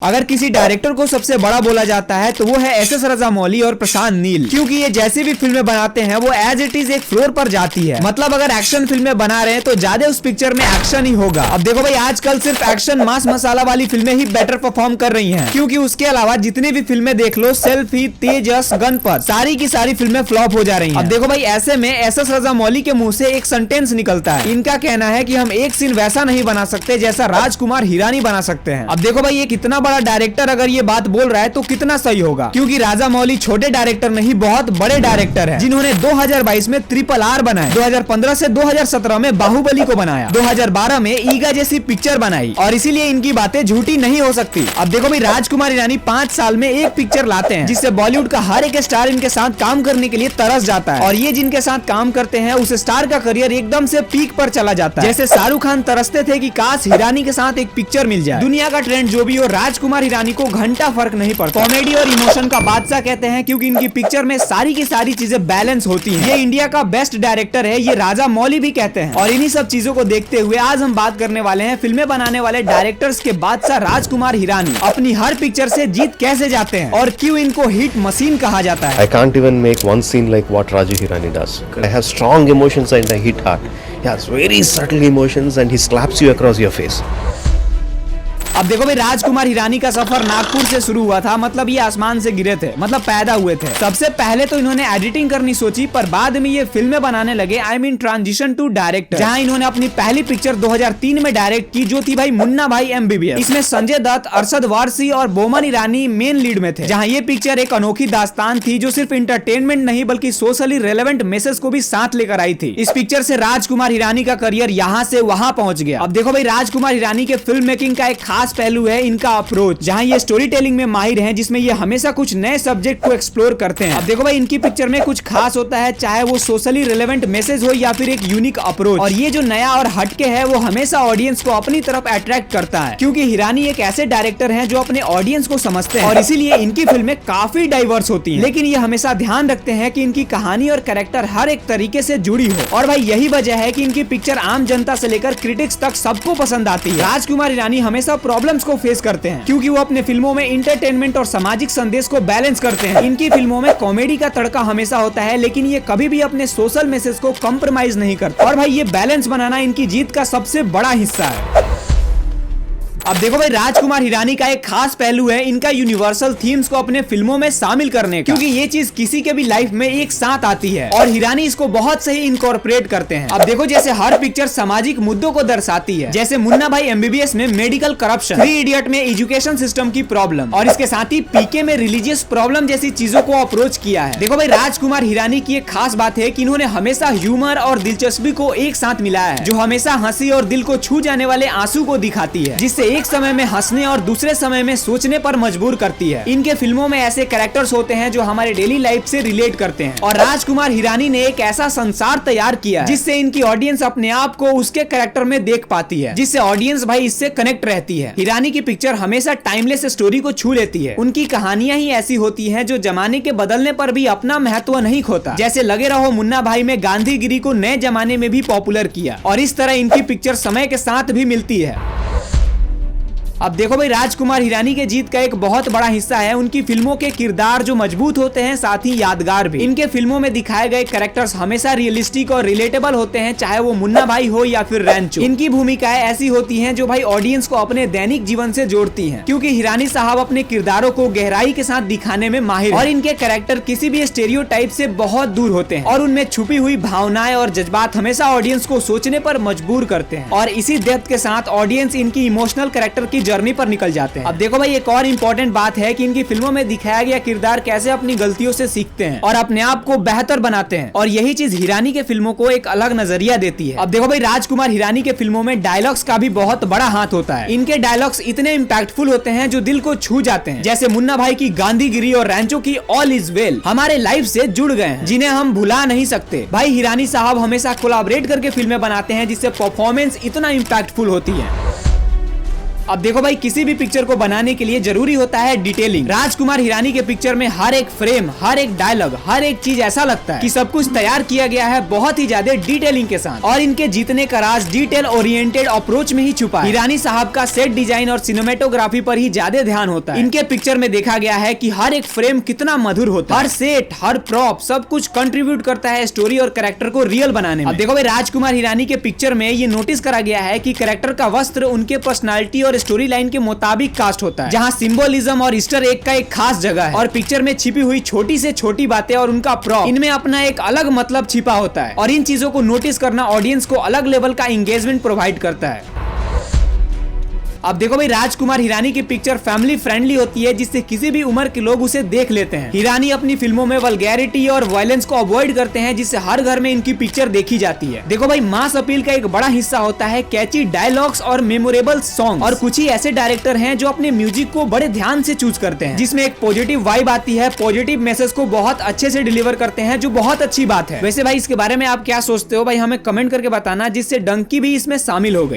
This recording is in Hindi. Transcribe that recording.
अगर किसी डायरेक्टर को सबसे बड़ा बोला जाता है तो वो है एस.एस. राजामौली और प्रशांत नील, क्योंकि ये जैसे भी फिल्में बनाते हैं वो एज इट इज एक फ्लोर पर जाती है। मतलब अगर एक्शन फिल्में बना रहे हैं तो ज्यादा उस पिक्चर में एक्शन ही होगा। अब देखो भाई, आजकल सिर्फ एक्शन मास मसाला वाली फिल्में ही बेटर परफॉर्म कर रही हैं, क्योंकि उसके अलावा जितनी भी फिल्में देख लो, सेल्फी, तेजस, गणपत, सारी की सारी फिल्में फ्लॉप हो जा रही हैं। अब देखो भाई, ऐसे में एस.एस. राजामौली के मुंह से एक सेंटेंस निकलता है। इनका कहना है कि हम एक सीन वैसा नहीं बना सकते जैसा राजकुमार हिरानी बना सकते हैं। अब देखो भाई, ये कितना बड़ा डायरेक्टर अगर ये बात बोल रहा है तो कितना सही होगा, क्योंकि राजामौली छोटे डायरेक्टर नहीं, बहुत बड़े डायरेक्टर हैं, जिन्होंने 2022 में RRR बनाए, 2015 से 2017 में बाहुबली को बनाया, 2012 में ईगा जैसी पिक्चर बनाई, और इसीलिए इनकी बातें झूठी नहीं हो सकती। अब देखो भाई, राजकुमार हिरानी 5 साल में एक पिक्चर लाते हैं, जिससे बॉलीवुड का हर एक स्टार इनके साथ काम करने के लिए तरस जाता है, और ये जिनके साथ काम करते हैं उस स्टार का करियर एकदम से पीक पर चला जाता है। जैसे शाहरुख खान तरसते थे कि काश हिरानी के साथ एक पिक्चर मिल जाए। दुनिया का ट्रेंड जो भी हो, राजकुमार हिरानी को घंटा फर्क नहीं पड़ता। कॉमेडी और इमोशन का बादशाह कहते हैं, क्योंकि इनकी पिक्चर में सारी की सारी चीजें बैलेंस होती हैं। ये इंडिया का बेस्ट डायरेक्टर है, ये राजामौली भी कहते हैं। और इन्हीं सब चीजों को देखते हुए आज हम बात करने वाले हैं फिल्में बनाने वाले डायरेक्टर्स के बादशाह राजकुमार हिरानी अपनी हर पिक्चर से जीत कैसे जाते हैं और क्यों इनको हिट मशीन कहा जाता है। I can't even make one scene like what Raju Hirani does. I have strong emotions and I hit hard. He has very subtle emotions and he slaps you across your face. अब देखो भाई, राजकुमार हिरानी का सफर नागपुर से शुरू हुआ था। मतलब ये आसमान से गिरे थे, मतलब पैदा हुए थे। सबसे पहले तो इन्होंने एडिटिंग करनी सोची, पर बाद में ये फिल्में बनाने लगे। I mean transition to director, जहां इन्होंने अपनी पहली पिक्चर 2003 में डायरेक्ट की, जो थी भाई मुन्ना भाई MBBS। इसमें संजय दत्त, अरशद वारसी और बोमन ईरानी मेन लीड में थे। जहाँ ये पिक्चर एक अनोखी दास्तान थी, जो सिर्फ इंटरटेनमेंट नहीं बल्कि सोशली रेलेवेंट मैसेज को भी साथ लेकर आई थी। इस पिक्चर से राजकुमार हिरानी का करियर यहाँ से वहाँ पहुंच गया। अब देखो भाई, राजकुमार हिरानी के फिल्म मेकिंग का एक खास पहलू है इनका अप्रोच, जहां ये स्टोरी टेलिंग में माहिर हैं, जिसमें ये हमेशा कुछ नए सब्जेक्ट को एक्सप्लोर करते हैं। अब देखो भाई, इनकी पिक्चर में कुछ खास होता है, चाहे वो सोशली रिलेवेंट मैसेज हो या फिर एक यूनिक अप्रोच, और ये जो नया और हटके है वो हमेशा ऑडियंस को अपनी तरफ अट्रैक्ट करता है, क्योंकि हिरानी एक ऐसे डायरेक्टर हैं जो अपने ऑडियंस को समझते हैं, और इसीलिए इनकी फिल्में काफी डाइवर्स होती हैं। लेकिन ये हमेशा ध्यान रखते हैं कि इनकी कहानी और कैरेक्टर हर एक तरीके से जुड़ी हो, और भाई यही वजह है कि इनकी पिक्चर आम जनता से लेकर क्रिटिक्स तक सबको पसंद आती है। राजकुमार हिरानी हमेशा प्रॉब्लम्स को फेस करते हैं, क्योंकि वो अपने फिल्मों में इंटरटेनमेंट और सामाजिक संदेश को बैलेंस करते हैं। इनकी फिल्मों में कॉमेडी का तड़का हमेशा होता है, लेकिन ये कभी भी अपने सोशल मैसेज को कॉम्प्रोमाइज नहीं करते, और भाई ये बैलेंस बनाना इनकी जीत का सबसे बड़ा हिस्सा है। अब देखो भाई, राजकुमार हिरानी का एक खास पहलू है इनका यूनिवर्सल थीम्स को अपने फिल्मों में शामिल करने का, क्योंकि ये चीज किसी के भी लाइफ में एक साथ आती है, और हिरानी इसको बहुत सही इनकॉर्पोरेट करते हैं। अब देखो, जैसे हर पिक्चर सामाजिक मुद्दों को दर्शाती है, जैसे मुन्ना भाई MBBS में मेडिकल करप्शन, 3 इडियट में एजुकेशन सिस्टम की प्रॉब्लम, और इसके साथ ही PK में रिलीजियस प्रॉब्लम जैसी चीजों को अप्रोच किया है। देखो भाई, राजकुमार हिरानी की एक खास बात है कि इन्होंने हमेशा ह्यूमर और दिलचस्पी को एक साथ मिलाया है, जो हमेशा हंसी और दिल को छू जाने वाले आंसू को दिखाती है, जिससे एक समय में हंसने और दूसरे समय में सोचने पर मजबूर करती है। इनके फिल्मों में ऐसे कैरेक्टर्स होते हैं जो हमारे डेली लाइफ से रिलेट करते हैं, और राजकुमार हिरानी ने एक ऐसा संसार तैयार किया है जिससे इनकी ऑडियंस अपने आप को उसके कैरेक्टर में देख पाती है, जिससे ऑडियंस भाई इससे कनेक्ट रहती है। हिरानी की पिक्चर हमेशा टाइमलेस स्टोरी को छू लेती है। उनकी कहानियां ही ऐसी होती हैं जो जमाने के बदलने पर भी अपना महत्व नहीं खोता, जैसे लगे रहो मुन्ना भाई में गांधीगिरी को नए जमाने में भी पॉपुलर किया, और इस तरह इनकी पिक्चर समय के साथ भी मिलती है। अब देखो भाई, राजकुमार हिरानी के जीत का एक बहुत बड़ा हिस्सा है उनकी फिल्मों के किरदार, जो मजबूत होते हैं, साथ ही यादगार भी। इनके फिल्मों में दिखाए गए कैरेक्टर्स हमेशा रियलिस्टिक और रिलेटेबल होते हैं, चाहे वो मुन्ना भाई हो या फिर रैंचो। इनकी भूमिकाएं ऐसी होती हैं जो भाई ऑडियंस को अपने दैनिक जीवन से जोड़ती हैं, क्योंकि हिरानी साहब अपने किरदारों को गहराई के साथ दिखाने में माहिर हैं, और इनके कैरेक्टर किसी भी स्टेरियोटाइप से बहुत दूर होते हैं, और उनमें छुपी हुई भावनाएं और जज्बात हमेशा ऑडियंस को सोचने पर मजबूर करते हैं, और इसी डेप्थ के साथ ऑडियंस इनकी इमोशनल कैरेक्टर की जर्नी पर निकल जाते हैं। अब देखो भाई, एक और इम्पोर्टेंट बात है कि इनकी फिल्मों में दिखाया गया किरदार कैसे अपनी गलतियों से सीखते हैं और अपने आप को बेहतर बनाते हैं, और यही चीज हिरानी के फिल्मों को एक अलग नजरिया देती है। अब देखो भाई, राजकुमार हिरानी के फिल्मों में डायलॉग्स का भी बहुत बड़ा हाथ होता है। इनके डायलॉग्स इतने इम्पैक्टफुल होते हैं जो दिल को छू जाते हैं, जैसे मुन्ना भाई की गांधीगिरी और रैंचो की ऑल इज वेल हमारे लाइफ से जुड़ गए हैं, जिन्हें हम भुला नहीं सकते। भाई हिरानी साहब हमेशा कोलैबोरेट करके फिल्में बनाते हैं, जिससे परफॉर्मेंस इतना इम्पैक्टफुल होती है। अब देखो भाई, किसी भी पिक्चर को बनाने के लिए जरूरी होता है डिटेलिंग। राजकुमार हिरानी के पिक्चर में हर एक फ्रेम, हर एक डायलॉग, हर एक चीज ऐसा लगता है कि सब कुछ तैयार किया गया है बहुत ही ज्यादा डिटेलिंग के साथ। और इनके जीतने का राज डिटेल ओरिएंटेड अप्रोच में ही छुपा है। हिरानी साहब का सेट डिजाइन और सिनेमेटोग्राफी पर ही ज्यादा ध्यान होता है। इनके पिक्चर में देखा गया है कि हर एक फ्रेम कितना मधुर होता है। हर सेट, हर प्रॉप, सब कुछ कंट्रीब्यूट करता है स्टोरी और कैरेक्टर को रियल बनाने में। अब देखो भाई, राजकुमार हिरानी के पिक्चर में ये नोटिस करा गया है कि कैरेक्टर का वस्त्र उनके पर्सनालिटी और स्टोरी लाइन के मुताबिक कास्ट होता है, जहाँ सिंबोलिज्म और ईस्टर एग का एक खास जगह है। और पिक्चर में छिपी हुई छोटी से छोटी बातें और उनका प्रॉप, इनमें अपना एक अलग मतलब छिपा होता है। और इन चीजों को नोटिस करना ऑडियंस को अलग लेवल का एंगेजमेंट प्रोवाइड करता है। अब देखो भाई, राजकुमार हिरानी की पिक्चर फैमिली फ्रेंडली होती है, जिससे किसी भी उम्र के लोग उसे देख लेते हैं। हिरानी अपनी फिल्मों में वल्गैरिटी और वायलेंस को अवॉइड करते हैं, जिससे हर घर में इनकी पिक्चर देखी जाती है। देखो भाई, मास अपील का एक बड़ा हिस्सा होता है कैची डायलॉग्स और मेमोरेबल सॉन्ग। और कुछ ही ऐसे डायरेक्टर हैं जो अपने म्यूजिक को बड़े ध्यान से चूज करते हैं, जिसमें एक पॉजिटिव वाइब आती है, पॉजिटिव मैसेज को बहुत अच्छे से डिलीवर करते हैं, जो बहुत अच्छी बात है। वैसे भाई, इसके बारे में आप क्या सोचते हो भाई, हमें कमेंट करके बताना, जिससे डंकी भी इसमें शामिल हो गई।